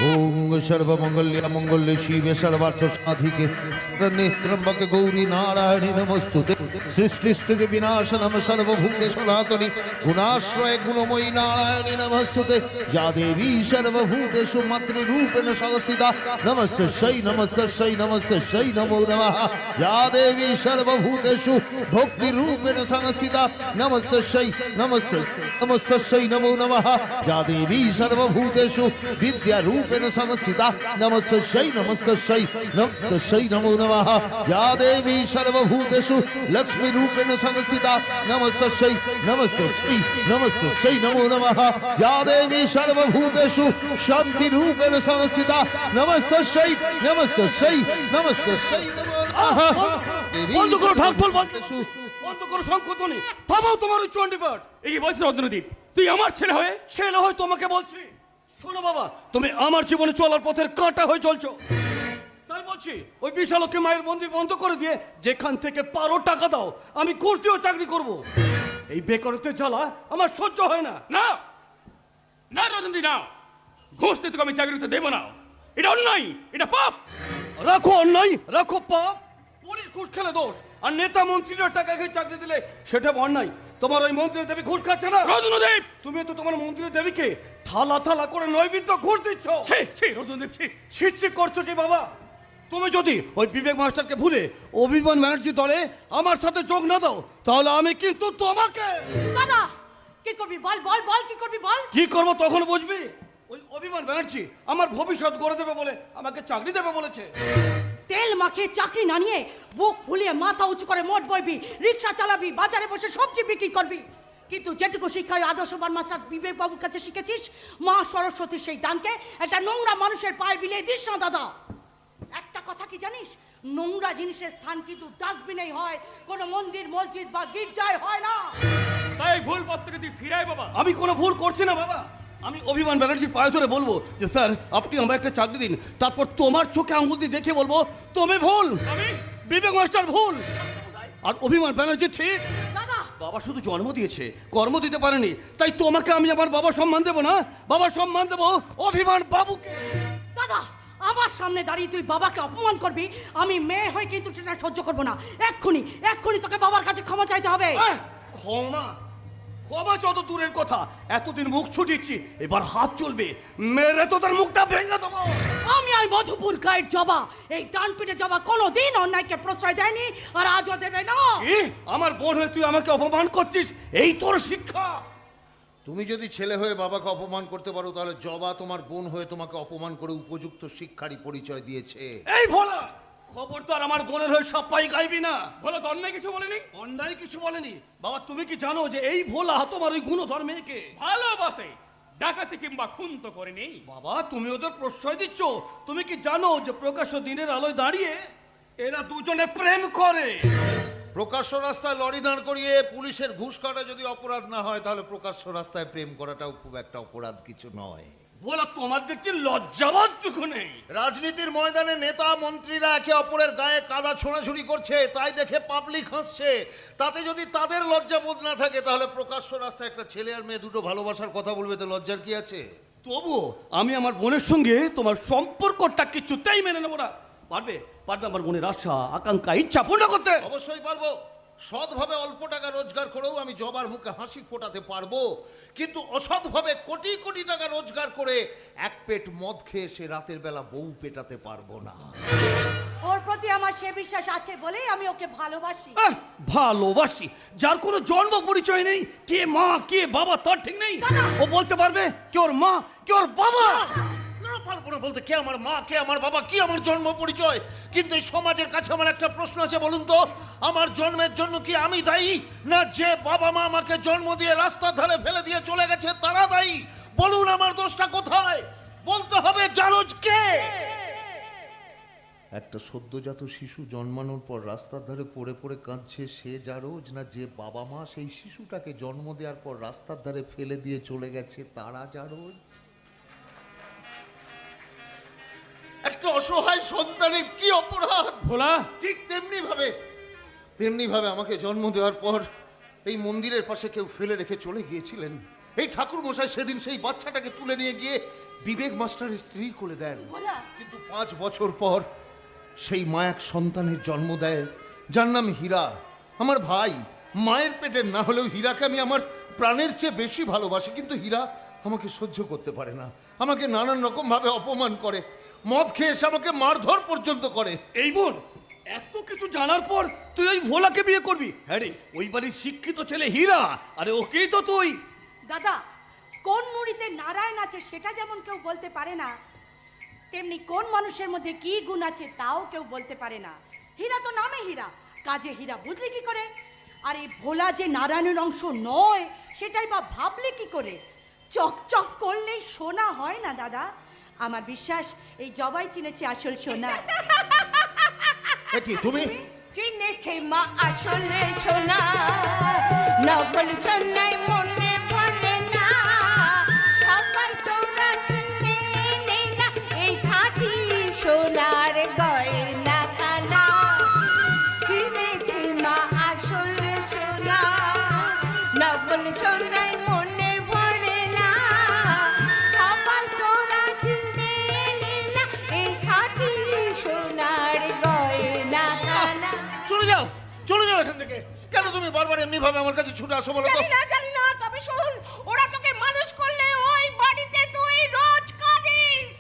ওং সর্বমঙ্গল্য মঙ্গল্যে শিবে সর্বার্থ সাধিকে শরণ্যে ত্র্যম্বকে গৌরী নারায়ণী নমস্তুতে সৃষ্টিস্থিতি বিনাশনম সর্বভূতে সনাতনী গুণাশ্রয়ে গুণময়ী নারায়ণী নমস্তুতে যা দেবী সর্বভূতেষু মাতৃরূপেণ সংস্থিতা নমস্তস্যৈ নমস্তস্যৈ নমস্তস্যৈ নমো নমঃ যা দেবী সর্বভূতেষু ভক্তিরূপেণ সংস্থিতা নমস্তস্যৈ নমস্তস্যৈ নমো নমঃ যা দেবী সর্বভূতেষু विद्यारूपेण संस्थिता नमस्तस्यै नमस्तस्यै नमस्तस्यै नमो नमः या देवी सर्वभूतेषु लक्ष्मी रूपेण संस्थिता नमस्तस्यै नमस्तस्यै नमस्तस्यै नमो नमः या देवी सर्वभूतेषु शांति रूपेण संस्थिता नमस्तस्यै नमस्तस्यै नमस्तस्यै नमो नमः বন্ধ করো ঢাক ঢোল বন্ধ করো শঙ্খধ্বনি থামাও তোমার ওই চণ্ডীপাঠ। এই কি বলছিস রত্নদীপ? তুই আমার ছেলে হয়ে তোমাকে বলছি, শোনো বাবা, তুমি আমার জীবনে চলার পথের কাঁটা হয়ে চলছো। তাই বলছি ওই বিশালক্ষী মায়ের মন্দির বন্ধ করে দিয়ে যেখান থেকে পারো টাকা দাও, আমি করতেও চাকরি করব। এই বেকারত্বের জ্বালা আমার সহ্য হয় না। না না রত্নদীপ না, ঘুষ দিয়ে তোকে আমি চাকরি করতে দেবো না। এটা অন্যায়, এটা পাপ। রাখো অন্যায়, রাখো পাপ। পুলিশ ঘুষ খেলে দোষ, আর নেতা মন্ত্রীরা টাকা খেয়ে চাকরি দিলে সেটা অন্যায়। তোমার ওই মন্ত্রীর দেবী ঘুষ খাচ্ছে না। রত্নদীপ, তুমি তো তোমার মন্ত্রীর দেবীকে থালা থালা করে নৈবেদ্য ঘুষ দিচ্ছ। রত্নদীপ ছিচ্ছি করছো কি বাবা? তুমি যদি ওই বিবেক মাস্টারকে ভুলে অভিমান ব্যানার্জি দলে আমার সাথে যোগ না দাও, তাহলে আমি কিন্তু তোমাকে। দাদা কি করবি বল বল বল, কি করবি বল। কি করবো তখন বুঝবি। ওই অভিমান ব্যানার্জি আমার ভবিষ্যৎ গড়ে দেবে বলে আমাকে চাকরি দেবে বলেছে। তেল মাখিয়ে চাকরি না নিয়ে বুক ফুলিয়ে মাথা উঁচু করে মোট বইবি, রিক্সা চালাবি, বাজারে বসে সবজি বিক্রি করবি, কিন্তু যেটুকু শিক্ষা আদর্শবান মাস্টার বিবেক বাবুর কাছে শিখেছিস, মা সরস্বতীর সেই দানকে একটা নোংরা মানুষের পায়ে বিলিয়ে দিস না দাদা। একটা কথা কি জানিস, নোংরা জিনিসের স্থান কিন্তু ডাস্টবিনেই হয়, কোনো মন্দির মসজিদ বা গির্জায় হয় না। তাই ভুল পত্রকে তুই ফিরাই বাবা। আমি কোনো ভুল করছি না বাবা। আমি অভিমান ব্যানার্জির পায়ে ধরে বলবো যে স্যার আপনি আমার একটা চাকরি দিন, তারপর তোমার চোখে আঙুল দিয়ে দেখে বলবো তুমি ভুল, বিবেক মাস্টার ভুল আর অভিমান ব্যানার্জি ঠিক। দাদা বাবা শুধু জন্ম দিয়েছে, কর্ম দিতে পারেনি, তাই তোমাকে আমি আমার বাবার সম্মান দেবো না, বাবার সম্মান দেবো অভিমান বাবুকে। দাদা আমার সামনে দাঁড়িয়ে তুই বাবাকে অপমান করবি, আমি মেয়ে হয়ে কিন্তু সেটা সহ্য করবো না। এক্ষুনি এক্ষুনি তোকে বাবার কাছে ক্ষমা চাইতে হবে। ক্ষমা ক্ষমা যত দূরের কথা, এতদিন মুখ ছুটিয়েছি, এবার হাত চলবে, মেরে তো তার মুখটা ভেঙে দেবো। আমি আর মধুপুর গায়ের জবা, এই ডান পিঠে জবা কোনোদিন অন্যায়কে প্রশ্রয় দেয়নি আর আজও দেবে না। আমার বোন হয়ে তুই আমাকে অপমান করছিস, এই তোর শিক্ষা। তুমি যদি ছেলে হয়ে বাবাকে অপমান করতে পারো, তাহলে জবা তোমার বোন হয়ে তোমাকে অপমান করে উপযুক্ত শিক্ষারই পরিচয় দিয়েছে। এই ভোলা, খবরদার আমার বোনের হয়ে সবাই গাইবি না। ভোলা তো অন্যায় কিছু বলেনি। অন্যায় কিছু বলেনি বাবা। তুমি কি জানো যে এই ভোলা তোমার ওই গুণধর মেয়েকে ভালোবাসে, ডাকাতি কিংবা খুন তো করেনি। বাবা তুমি ওদের প্রশ্রয় দিচ্ছ। তুমি কি জানো যে প্রকাশ্য দিনের আলোয় দাঁড়িয়ে এরা দুজনে প্রেম করে? প্রকাশ্য রাস্তায় লরি দাঁড় করিয়ে পুলিশের ঘুষ কাটা যদি অপরাধ না হয়, তাহলে প্রকাশ্য রাস্তায় প্রেম করাটাও খুব একটা অপরাধ কিছু নয়। বলা তোমার দেখতে লজ্জাবাদটুকু নেই। রাজনীতির ময়দানে নেতা মন্ত্রীরা একে অপরের গায়ে কাদা ছোঁড়াছুড়ি করছে, তাই দেখে পাবলিক হাসছে। তাতে যদি তাদের লজ্জাবোধ না থাকে, তাহলে প্রকাশ্য রাস্তায় একটা ছেলে আর মেয়ে দুটো ভালোবাসার কথা বলবে, তো লজ্জার কি আছে? তবু আমি আমার বোনের সঙ্গে তোমার সম্পর্কটা কিছুতেই মেনে নেবো না। পারবে পারবে আমার বোনের আশা আকাঙ্ক্ষা ইচ্ছা পূর্ণ করতে? অবশ্যই পারবো। সৎভাবে অল্প টাকা রোজগার করেও আমি জবার মুখে হাসি ফোটাতে পারবো, কিন্তু অসৎভাবে কোটি কোটি টাকা রোজগার করে এক পেট মদ খেয়ে সে রাতের বেলা বউ পেটাতে পারবো না। ওর প্রতি আমার সে বিশ্বাস আছে বলেই আমি ওকে ভালোবাসি। ভালোবাসি? যার কোনো জন্ম পরিচয় নেই, কে মা কে বাবা তার ঠিক নেই। ও বলতে পারবে কে ওর মা কে ওর বাবা? পারবো না বলতে কে আমার মা কে আমার বাবা কি আমার জন্ম পরিচয়। কিন্তু এই সমাজের কাছে আমার একটা প্রশ্ন আছে, বলুন তো, আমার জন্মের জন্য কি আমি দায়ী, না যে বাবা মা আমাকে জন্ম দিয়ে রাস্তার ধারে ফেলে দিয়ে চলে গেছে তারা দায়ী? বলুন আমার দোষটা কোথায়? বলতে হবে জারজ কে। একটা সদ্যজাত শিশু জন্মানোর পর রাস্তার ধারে পড়ে পড়ে কাঁদছে, সে জারজ, না যে বাবা মা সেই শিশুটাকে জন্ম দেওয়ার পর রাস্তার ধারে ফেলে দিয়ে চলে গেছে তারা জারজ? একটা অসহায় সন্তানের কি অপরাধ? ভোলা ঠিক তেমনি ভাবে আমাকে জন্ম দেওয়ার পর এই মন্দিরের পাশে কেউ ফেলে রেখে চলে গিয়েছিলেন। এই ঠাকুর মশাই সেদিন সেই বাচ্চাটাকে তুলে নিয়ে গিয়ে বিবেক মাস্টারের স্ত্রী কোলে দেন। ভোলা কিন্তু 5 বছর পর সেই মা এক সন্তানের জন্ম দেয়, যার নাম হীরা। আমার ভাই মায়ের পেটের না হলেও হীরাকে আমি আমার প্রাণের চেয়ে বেশি ভালোবাসি, কিন্তু হীরা আমাকে সহ্য করতে পারে না, আমাকে নানান রকম ভাবে অপমান করে, মদ খেয়ে এসে আমাকে মারধর পর্যন্ত করে। এই বোন, এত কিছু জানার পর তুই ওই ভোলাকে বিয়ে করবি? হ্যাঁ রে, ওই বাড়ির শিক্ষিত ছেলে হীরা, আরে ওকেই তো তুই। দাদা, কোন নুড়িতে নারায়ণ আছে সেটা যেমন কেউ বলতে পারে না, তেমনি কোন মানুষের মধ্যে কি গুণ আছে তাও কেউ বলতে পারে না। হীরা তো নামে হীরা, কাজে হীরা বুঝলি কি করে? আর এই ভোলা যে নারায়ণের অংশ নয় সেটাই বা ভাবলে কি করে? চকচক করলেই সোনা হয় না দাদা। আমার বিশ্বাস এই জবাই চিনেছে আসল সোনা। কি তুমি চিনেছে মা আসলে সোনা, নকল সোনাই মনে পড়ে না। সবাই তোরা চিনে নে না এই খাঁটি সোনার গয়না খানা। চিনেছে মা আসলে সোনা, নকল সোনাই মনে পড়ে না। সবাই তোরা চিনে নে না এই খাঁটি সোনার গয়না খানা। চলে যাও এখান থেকে। কেন তুমি বারবার এমনি ভাবে আমার কাছে ছুটে আসো বলো তো? জানি না, তবে শোন, ওরা তোকে মানুষ করলে ওই বাড়িতে তুই রোজ কাঁদিস।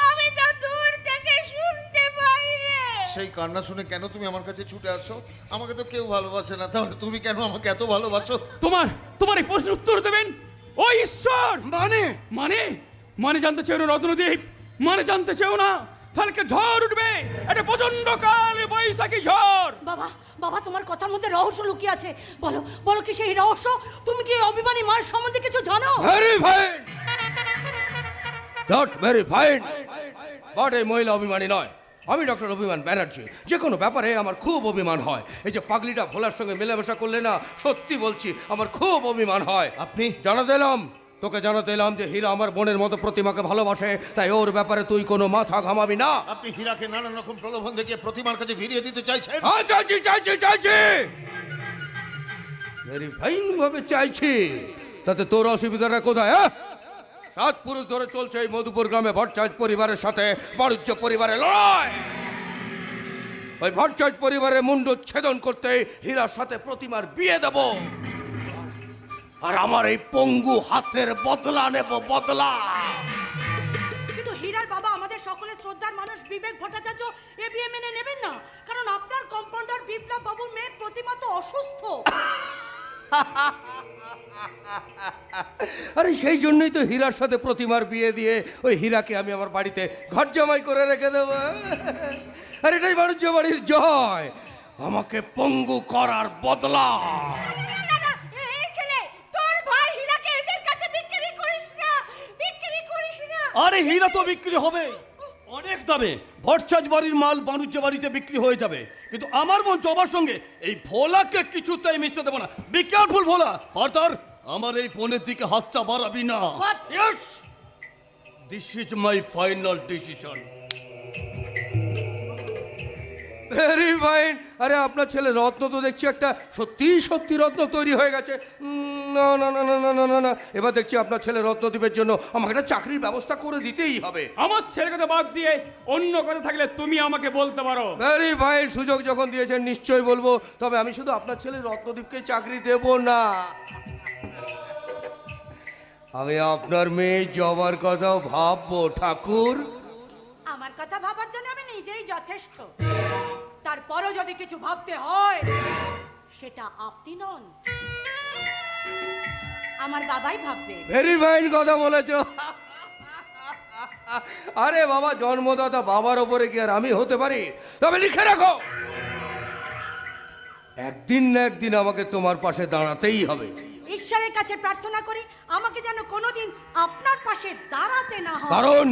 আমি তো দূর থেকে শুনতে পাই রে। সেই কান্না শুনে কেন তুমি আমার কাছে ছুটে আসো? আমাকে তো কেউ ভালোবাসে না, তাহলে তুমি কেন আমাকে এত ভালোবাসো? তোমার এই প্রশ্নের উত্তর দেবেন ওই ঈশ্বর। মানে মানে মানে জানতে চাও না রত্নদ্বীপ? মানে জানতে চাও না? কালকে ঝড় উঠবে, একটা প্রচন্ড কাল বৈশাখী ঝড়। বাবা, বাবা, তোমার কথার মধ্যে রহস্য লুকিয়ে আছে। বলো, বলো কি সেই রহস্য? তুমি কি অভিমানী মায়ের সম্বন্ধে কিছু জানো? Very fine, not very fine, but এই মহিলা অভিমানী নয়। আমি ডক্টর অভিমান ব্যানার্জি। যে কোনো ব্যাপারে আমার খুব অভিমান হয়। এই যে পাগলিটা ভোলার সঙ্গে মেলামেশা করলে না, সত্যি বলছি আমার খুব অভিমান হয়। আপনি জানাতে এলাম, তোকে জানাতে এলাম যে হীরা আমার বোনের মতো প্রতিমাকে ভালোবাসে, তাই ওর ব্যাপারে তুই কোনো মাথা ঘামাবি না। আপনি হীরাকে নানান রকম প্রলোভন দেখিয়ে প্রতিমার কাছে ভিড়িয়ে দিতে চাইছেন? হ্যাঁ, চাইছি চাইছি চাইছি, ভেরি ফাইন ভাবে চাইছি। তাতে তোর অসুবিধাটা কোথায়? হ্যাঁ, 7 পুরুষ ধরে চলছে এই মধুপুর গ্রামে ভট্টাচার্য পরিবারের সাথে বাণিজ্য পরিবারের লড়াই। ওই ভট্টাচার্য পরিবারের মুন্ড ছেদন করতে হীরার সাথে প্রতিমার বিয়ে দেব, আর আমার এই পঙ্গু হাতের বদলা নেব, বদলা। কিন্তু হীরার বাবা আমাদের সকলের শ্রদ্ধার মানুষ বিবেক ভট্টাচার্য এ বিয়ে মেনে নেবেন না, কারণ আপনার কম্পাউন্ডার বিপ্লব বাবুর মেয়ে প্রতিমা তো অসুস্থ। আরে সেই জন্যই তো হীরার সাথে প্রতিমার বিয়ে দিয়ে ওই হীরাকে আমি আমার বাড়িতে ঘর জামাই করে রেখে দেবো। আর এটাই বাণিজ্য বাড়ির জয়, আমাকে পঙ্গু করার বদলা। এই ছেলে, তোর ভাই হীরাকে এদের কাছে বিক্রি করিস না, বিক্রি করিস না। আরে হীরা তো বিক্রি হবে অনেক দামে। ভট্টাচার্য বাড়ির মাল বাণিজ্য বাড়িতে বিক্রি হয়ে যাবে, কিন্তু আমার বোন জবার সঙ্গে এই ভোলাকে কিছুতেই মিশতে দেবো না। বি কেয়ারফুল ভোলা, ফার্দার আমার এই বোনের দিকে হাতটা বাড়াবি না। Yes, this is my final decision. Very fine. আরে আপনার ছেলে রত্ন তো দেখছি একটা সত্যি সত্যি রত্ন তৈরি হয়ে গেছে। না না না না না না না না, এবার দেখছি আপনার ছেলে রত্নদ্বীপের জন্য আমাকে একটা চাকরির ব্যবস্থা করে দিতেই হবে। আমার ছেলের কথা বাদ দিয়ে অন্য কথা থাকলে তুমি আমাকে বলতে পারো। ভেরি ফাইন, সুযোগ যখন দিয়েছেন নিশ্চয়ই বলবো, তবে আমি শুধু আপনার ছেলে রত্নদ্বীপকে চাকরি দেব না, আমি আপনার মেয়ে জবার কথাও ভাববো। ঠাকুর, আমার কথা ভাবার জন্য আমি নিজেই যথেষ্ট, তারপরও যদি কিছু ভাবতে হয় সেটা আপনি নন, আমার বাবাই ভাববে। ভেরি ফাইন কথা বলেছ। আরে বাবা, জন্মদাতা বাবার ওপরে কি আর আমি হতে পারি? তবে লিখে রাখো, একদিন না একদিন আমাকে তোমার পাশে দাঁড়াতেই হবে। ঈশ্বরের কাছে প্রার্থনা করি আমাকে যেন কোনোদিন আপনার পাশে দাঁড়াতে না হয়। কারণ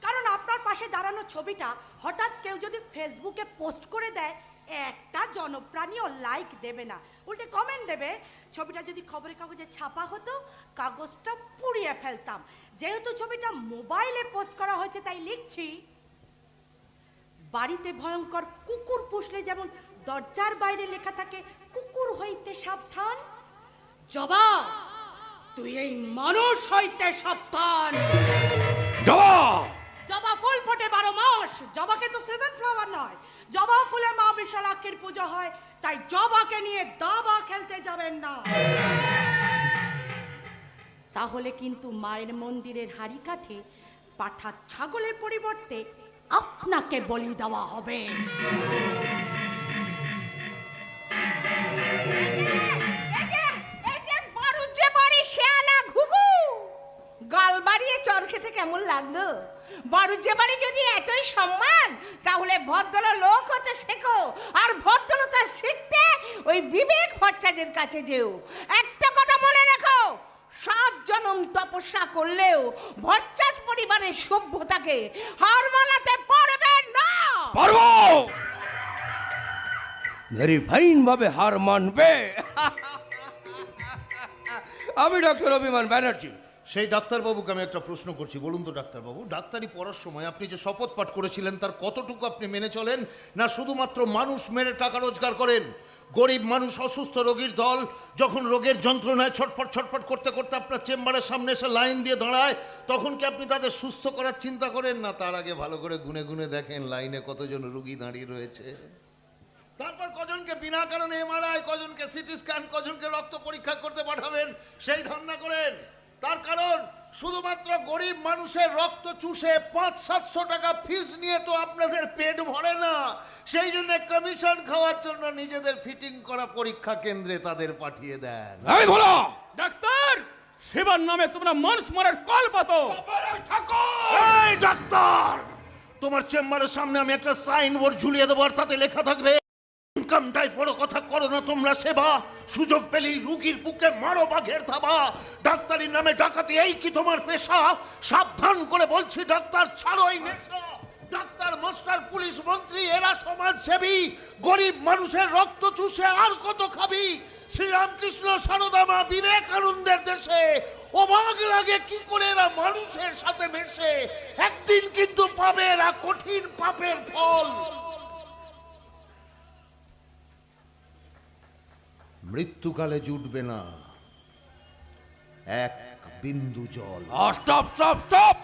কারণ আপনার পাশে দাঁড়ানোর ছবিটা হঠাৎ কেউ যদি ফেসবুকে পোস্ট করে দেয়, একটা জনপ্রাণীও লাইক দেবে না, উল্টে কমেন্ট দেবে। ছবিটা যদি খবরের কাগজে ছাপা হতো, কাগজটা পুড়িয়ে ফেলতাম। যেহেতু ছবিটা মোবাইলে পোস্ট করা হয়েছে তাই লিখছি, বাড়িতে ভয়ঙ্কর কুকুর পুষলে যেমন দরজার বাইরে লেখা থাকে কুকুর হইতে সাবধান, জবা, তুই এই মানুষ হইতে সাবধান। জবা, জবা ফুল ফোটে 12 মাস। জবাকে তো সিজন ফ্লাওয়ার নয়, জবা ফুলে মা বিশালাক্ষীর পূজা হয়, তাই জবাকে নিয়ে দাবা খেলতে যাবেন না। তাহলে কিন্তু মায়ের মন্দিরের হাড়ি কাঠে পাঠা ছাগলের পরিবর্তে আপনাকে বলি দেওয়া হবে। এই যে বারুদ যে বাড়ি শেয়ানা ঘুঘু, গাল বাড়িয়ে চর খেতে কেমন লাগলো? বারুদ যে বাড়ি যদি এতই সম্মান, তাহলে ভদ্র লোক হতে শেখো, আর ভদ্রতা শিখতে ওই বিবেক ভট্টাচার্যের কাছে যেও। একটা কথা মনে রেখো, 7 জনম তপস্যা করলেও ভট্টাচ পরিবারের সভ্যতাকে হার মানাতে পারবে না। পারবো, ভেরি ফাইন ভাবে হার মানবে। আমি ডক্টর অভিমান ব্যানার্জি। সেই ডাক্তারবাবুকে আমি একটা প্রশ্ন করছি, বলুন তো ডাক্তারবাবু, ডাক্তারি পড়ার সময় আপনি যে শপথ পাঠ করেছিলেন তার কতটুকু আপনি মেনে চলেন, না শুধুমাত্র মানুষ মেরে টাকা রোজগার করেন? গরিব মানুষ, অসুস্থ রোগীর দল যখন রোগের যন্ত্রণায় ছটফট ছটফট করতে করতে আপনার চেম্বারের সামনে এসে লাইন দিয়ে দাঁড়ায়, তখন কি আপনি তাদের সুস্থ করার চিন্তা করেন, না তার আগে ভালো করে গুনে গুনে দেখেন লাইনে কতজন রোগী দাঁড়িয়ে রয়েছে? তারপর কজনকে বিনা কারণে এমআরআই, কজনকে সিটি স্ক্যান, কজনকে রক্ত পরীক্ষা করতে পাঠাবেন সেই ধান্দা করেন? তার কারণ শুধুমাত্র গরিব মানুষের রক্ত চুষে 500-700 টাকা ফিস নিয়ে তো আপনাদের পেট ভরে না। সেই জন্য কমিশন খাওয়ার জন্য নিজেদের ফিটিং করা পরীক্ষা কেন্দ্রে তাদের পাঠিয়ে দেন। আমি বলো ডাক্তার, সেবার নামে তোমরা মানুষ মারার কল পাতো। এই ডাক্তার, তোমার চেম্বারের সামনে আমি একটা সাইনবোর্ড ঝুলিয়ে দেবো, আর তাতে লেখা থাকবে ইনকামটাই বড় কথা, করো না তোমরা সেবা, সুযোগ পেলেই রুগীর বুকে মারো বাঘের থাবা। ডাক্তারির নামে ডাকাতি, এই কি তোমার পেশা? সাবধান করে বলছি ডাক্তার, ছাড়ো এই নেশা। ডাক্তার, মাস্টার, পুলিশ, মন্ত্রী এরা সমাজসেবী, গরিব মানুষের রক্ত চুষে আর কত খাবি? শ্রীরামকৃষ্ণ, সারদা মা, বিবেকানন্দের দেশে অবাক লাগে কি করে এরা মানুষের সাথে মেশে। একদিন কিন্তু পাবে এরা কঠিন পাপের ফল। মৃত্যুকালে জুটবে না এক বিন্দু জল। Stop stop stop.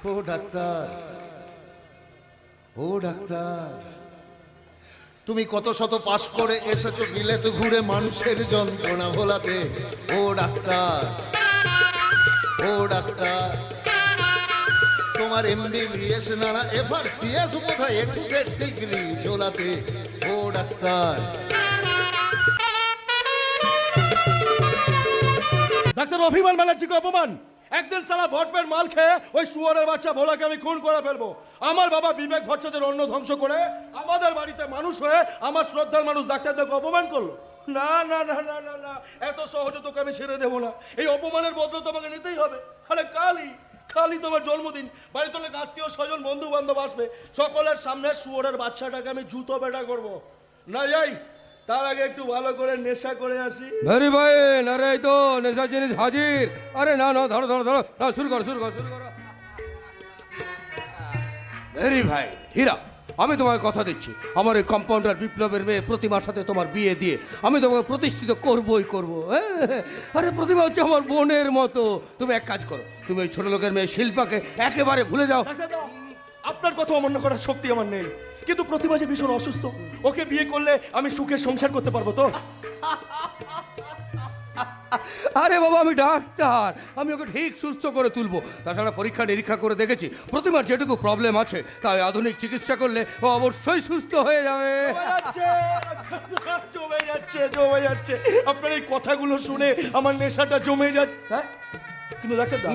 ও ডাক্তার, ও ডাক্তার, তুমি কত শত পাশ করে এসেছো বিলেত ঘুরে মানুষের যন্ত্রণা ভোলাতে। ও ডাক্তার, ও ডাক্তার, তোমার এমবিবিএস না এফআরসিএস কোথায় এটুকের ডিগ্রি ঝোলাতে। ও ডাক্তার, ডাক্তার অভিমান ব্যানার্জিকে অপমান। একদিন সারা ভটপের মাল খেয়ে ওই শুয়ারের বাচ্চা ভোলাকে আমি খুন করে ফেলবো। আমার বাবা বিবেক ভট্টাচার্যের অন্ন ধ্বংস করে আমাদের বাড়িতে মানুষ হয়ে আমার শ্রদ্ধার মানুষ ডাক্তারদেরকে অপমান করলো। না না না না না না, এত সহজে তোকে আমি ছেড়ে দেবো না। এই অপমানের বদলে তোমাকে নিতেই হবে। আরে কালই তোমার জন্মদিন, বাড়িতে অনেক আত্মীয় স্বজন বন্ধু বান্ধব আসবে, সকলের সামনে শুয়ারের বাচ্চাটাকে আমি জুতো বেটা করবো। না যাই, তার আগে একটু ভালো করে নেশা করে আসি। Very fine. আরে এই তো নেশার জিনিস হাজির। আরে না না, ধরো ধরো ধরো, শুরু করো শুরু করো শুরু করো। ভেরি ফাইন হীরা, আমি তোমাকে কথা দিচ্ছি, আমার এই কম্পাউন্ডার বিপ্লবের মেয়ে প্রতিমার সাথে তোমার বিয়ে দিয়ে আমি তোমাকে প্রতিষ্ঠিত করবই করবো। আরে প্রতিমা হচ্ছে আমার বোনের মতো। তুমি এক কাজ করো, তুমি ওই ছোট লোকের মেয়ে শিল্পাকে একেবারে ভুলে যাও। আপনার কথা অমান্য করার শক্তি আমার নেই, কিন্তু প্রতিমা যে ভীষণ অসুস্থ, ওকে বিয়ে করলে আমি সুখে সংসার করতে পারবো তো? আরে বাবা, আমি ডাক্তার, আমি ওকে ঠিক সুস্থ করে তুলবো। তাছাড়া পরীক্ষা নিরীক্ষা করে দেখেছি প্রতিমার যেটুকু প্রবলেম আছে তাই আধুনিক চিকিৎসা করলে ও অবশ্যই সুস্থ হয়ে যাবে। জমে যাচ্ছে জমে যাচ্ছে, আপনার এই কথাগুলো শুনে আমার নেশাটা জমে যাচ্ছে। কিন্তু ডাক্তার দা,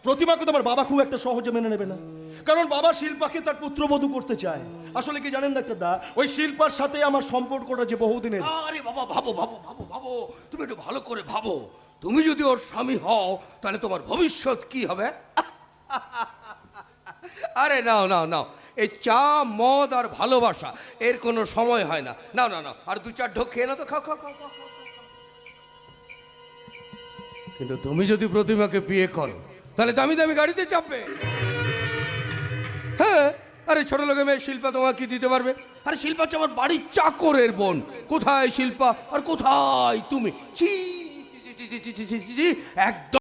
প্রতিমাকে তো আমার বাবা খুব একটা সহজে মেনে নেবে না, কারণ বাবা শিল্পাকে তার পুত্রবধূ করতে চায়। আসলে কি জানেন ডাক্তার দা, ওই শিল্পার সাথে আমার সম্পর্কটা যে বহুদিনের। আরে বাবা, ভাবো ভাবো ভাবো ভাবো, তুমি একটু ভালো করে ভাবো। তুমি যদি ওর স্বামী হও তাহলে তোমার ভবিষ্যৎ কি হবে? আরে নাও নাও নাও, এই চা মদ আর ভালোবাসা এর কোনো সময় হয় না। নাও না না, আর 2-4 ঢোক খেয়ে না তো, খাও খাও খাও খাও। কিন্তু তুমি যদি প্রতিমাকে বিয়ে করো তাহলে দামি দামি গাড়িতে চাপবে। হ্যাঁ, আরে ছোট লোকের মেয়ে শিল্পা তোমাকে কি দিতে পারবে? আরে শিল্পা হচ্ছে আমার বাড়ির চাকরের বোন। কোথায় শিল্পা আর কোথায় তুমি? ছি ছি ছি ছি ছি ছি ছি, একদম